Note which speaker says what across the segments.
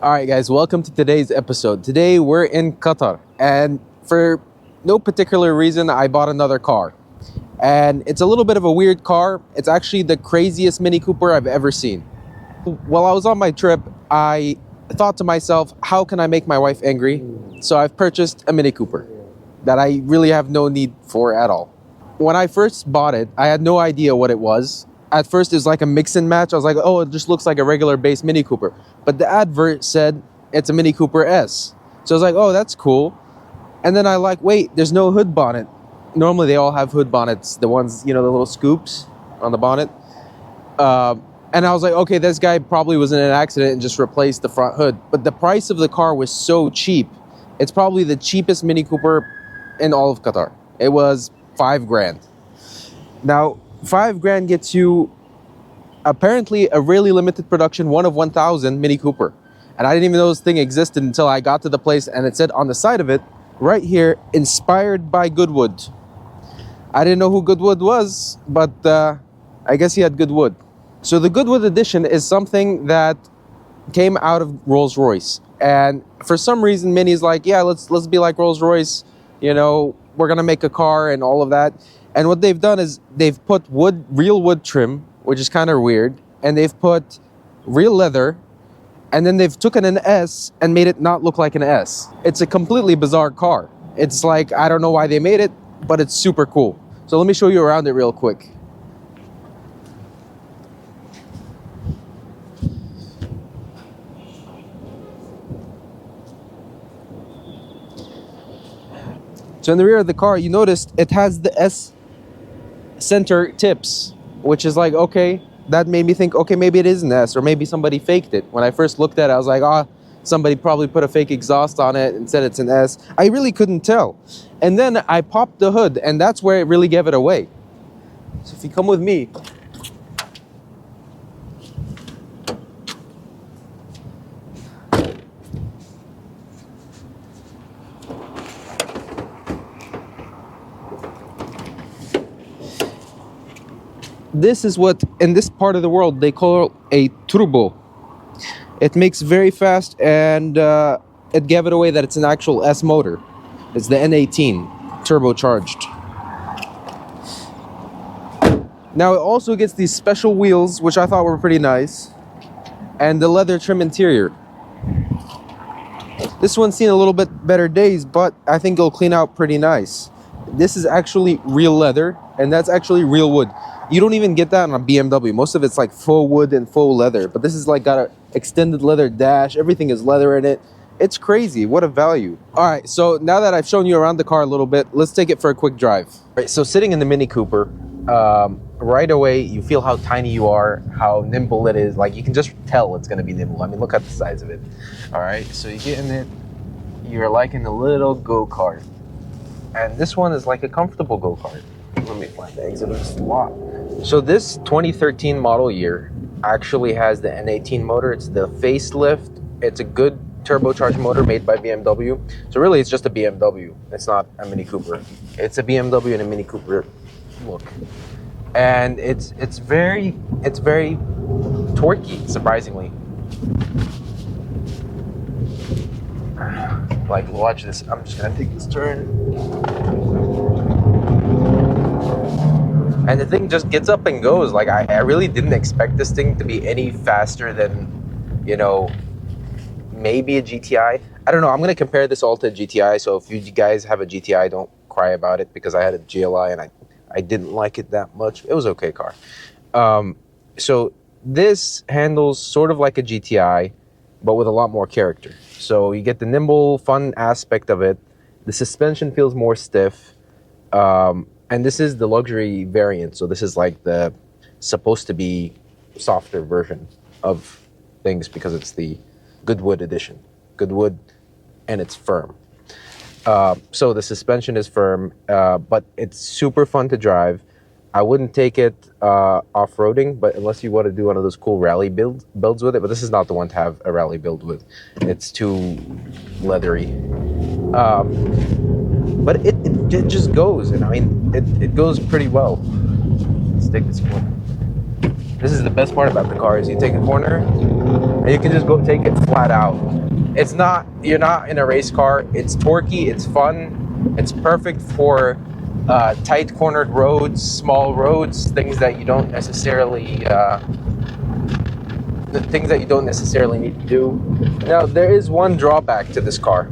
Speaker 1: All right, guys, welcome to today's episode. Today we're in Qatar, and for no particular reason, I bought another car. And it's a little bit of a weird car. It's actually the craziest Mini Cooper I've ever seen. While I was on my trip, I thought to myself, how can I make my wife angry? So I've purchased a Mini Cooper that I really have no need for at all. When I first bought it, I had no idea what it was. At first, it was like a mix and match. I was like, oh, it just looks like a regular base Mini Cooper. But the advert said it's a Mini Cooper S. So I was like, oh, that's cool. And then I like, wait, there's no hood bonnet. Normally, they all have hood bonnets. The ones, the little scoops on the bonnet. And I was like, okay, this guy probably was in an accident and just replaced the front hood. But the price of the car was so cheap. It's probably the cheapest Mini Cooper in all of Qatar. It was $5,000. Now, $5,000 gets you apparently a really limited production 1 of 1,000 Mini Cooper. And I didn't even know this thing existed until I got to the place and it said on the side of it, right here, inspired by Goodwood. I didn't know who Goodwood was, but I guess he had Goodwood. So the Goodwood edition is something that came out of Rolls-Royce. And for some reason, Mini's like, yeah, let's be like Rolls-Royce. We're going to make a car and all of that. And what they've done is they've put real wood trim, which is kind of weird. And they've put real leather. And then they've taken an S and made it not look like an S. It's a completely bizarre car. It's like, I don't know why they made it, but it's super cool. So let me show you around it real quick. So in the rear of the car, you noticed it has the S center tips, which is like, okay, that made me think, okay, maybe it is an S, or maybe somebody faked it. When I first looked at it, I was like, somebody probably put a fake exhaust on it and said it's an S. I really couldn't tell. And then I popped the hood, and that's where it really gave it away. So if you come with me, this is what in this part of the world they call a turbo. It makes very fast, and it gave it away that it's an actual S motor. It's the N18 turbocharged. Now it also gets these special wheels, which I thought were pretty nice, and the leather trim interior. This one's seen a little bit better days, but I think it'll clean out pretty nice. This is actually real leather, and that's actually real wood. You don't even get that on a BMW. Most of it's like faux wood and faux leather, but this is like got an extended leather dash. Everything is leather in it. It's crazy. What a value. All right, so now that I've shown you around the car a little bit, let's take it for a quick drive. All right, so sitting in the Mini Cooper, right away you feel how tiny you are, how nimble it is. Like you can just tell it's gonna be nimble. I mean, look at the size of it. All right, so you get in it, you're like in a little go-kart. And this one is like a comfortable go-kart. Let me find the exhibit slot. So this 2013 model year actually has the N18 motor. It's the facelift. It's a good turbocharged motor made by BMW. So really, it's just a BMW. It's not a Mini Cooper. It's a BMW and a Mini Cooper look. And it's very torquey, surprisingly. Like, watch this. I'm just gonna take this turn. And the thing just gets up and goes. Like, I really didn't expect this thing to be any faster than, maybe a GTI. I don't know. I'm going to compare this all to a GTI. So if you guys have a GTI, don't cry about it, because I had a GLI and I didn't like it that much. It was an okay car. So this handles sort of like a GTI, but with a lot more character. So you get the nimble, fun aspect of it. The suspension feels more stiff. And this is the luxury variant, so this is like the supposed to be softer version of things, because it's the Goodwood edition. Goodwood, and it's firm. So the suspension is firm, but it's super fun to drive. I wouldn't take it off-roading, but unless you want to do one of those cool rally builds with it. But this is not the one to have a rally build with. It's too leathery. But it just goes, and I mean, it goes pretty well. Let's take this corner. This is the best part about the car, is you take a corner, and and you can just go take it flat out. It's not, you're not in a race car. It's torquey, it's fun, it's perfect for tight cornered roads, small roads, things that you don't necessarily need to do. Now, there is one drawback to this car.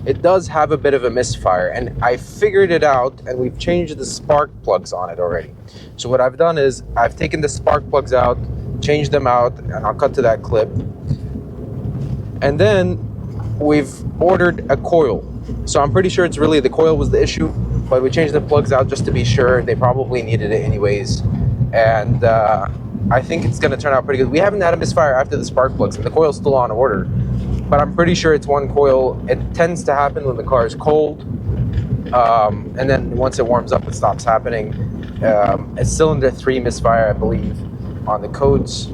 Speaker 1: It does have a bit of a misfire, and I figured it out, and we've changed the spark plugs on it already. So what I've done is I've taken the spark plugs out, changed them out, and I'll cut to that clip. And then we've ordered a coil. So I'm pretty sure it's really the coil was the issue, but we changed the plugs out just to be sure. They probably needed it anyways. And I think it's going to turn out pretty good. We haven't had a misfire after the spark plugs, and the coil's still on order. But I'm pretty sure it's one coil. It tends to happen when the car is cold. And then once it warms up, it stops happening. It's cylinder 3 misfire, I believe, on the codes.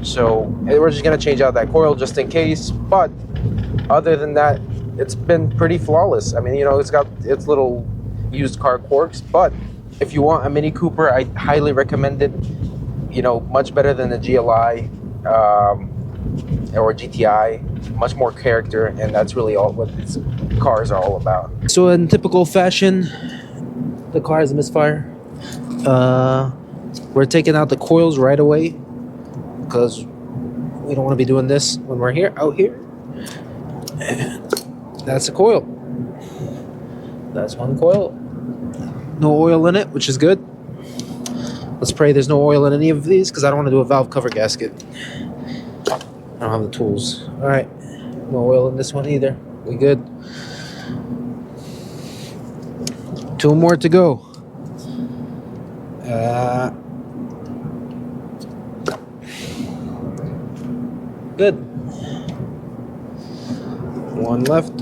Speaker 1: So we're just going to change out that coil just in case. But other than that, it's been pretty flawless. I mean, you know, it's got its little used car quirks. But if you want a Mini Cooper, I highly recommend it. You know, much better than the GLI or GTI. Much more character, and that's really all what these cars are all about. So in typical fashion, the car has a misfire. We're taking out the coils right away because we don't want to be doing this when we're out here. And that's a coil. That's one coil. No oil in it, which is good. Let's pray there's no oil in any of these because I don't want to do a valve cover gasket. I don't have the tools. All right, no oil in this one either. We good. 2 more to go. Good. 1 left.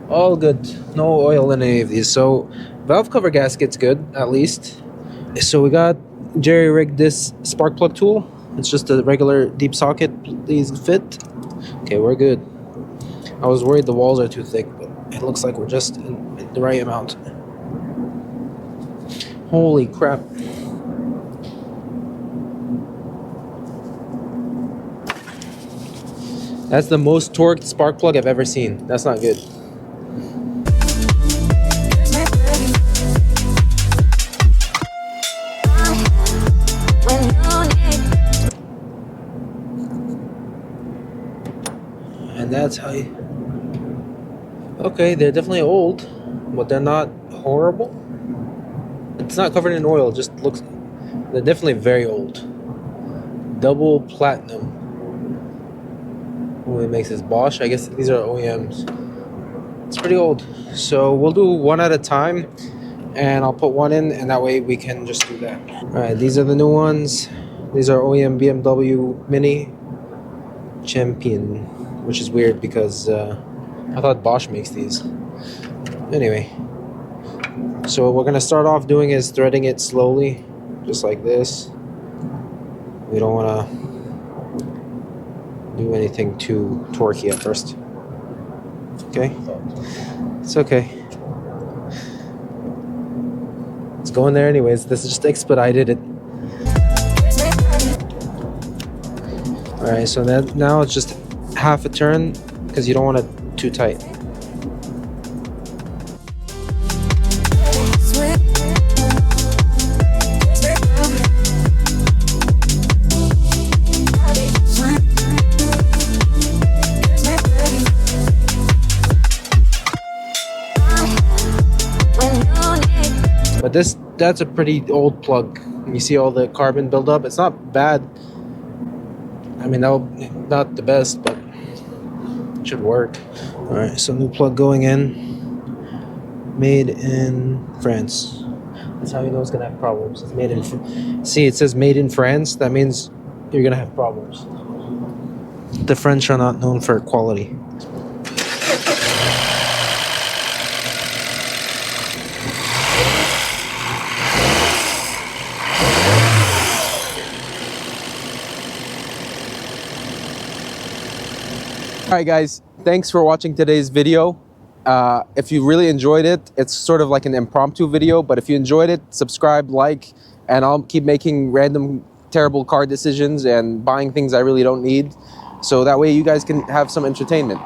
Speaker 1: All good. No oil in any of these. So valve cover gasket's good, at least. So we got jerry rigged this spark plug tool. It's just a regular deep socket. Please fit. Okay, we're good. I was worried the walls are too thick, but it looks like we're just in the right amount. Holy crap. That's the most torqued spark plug I've ever seen. That's not good. And that's how you... Okay, they're definitely old, but they're not horrible. It's not covered in oil, it just looks... They're definitely very old. Double platinum. Who makes this? Bosch? I guess these are OEMs. It's pretty old. So we'll do one at a time, and I'll put one in, and that way we can just do that. Alright, these are the new ones. These are OEM BMW Mini Champion, which is weird because I thought Bosch makes these. Anyway, so what we're gonna start off doing is threading it slowly, just like this. We don't want to do anything too torquey at first. Okay, it's okay. It's going there anyways. This just expedited it. All right, so that now it's just half a turn because you don't want it too tight. But that's a pretty old plug. You see all the carbon buildup. It's not bad. I mean, not the best, but it should work. All right, so new plug going in. Made in France. That's how you know it's gonna have problems. It's made in. See, it says made in France. That means you're gonna have problems. The French are not known for quality. Alright guys, thanks for watching today's video. If you really enjoyed it, it's sort of like an impromptu video, but if you enjoyed it, subscribe, like, and I'll keep making random terrible car decisions and buying things I really don't need, so that way you guys can have some entertainment.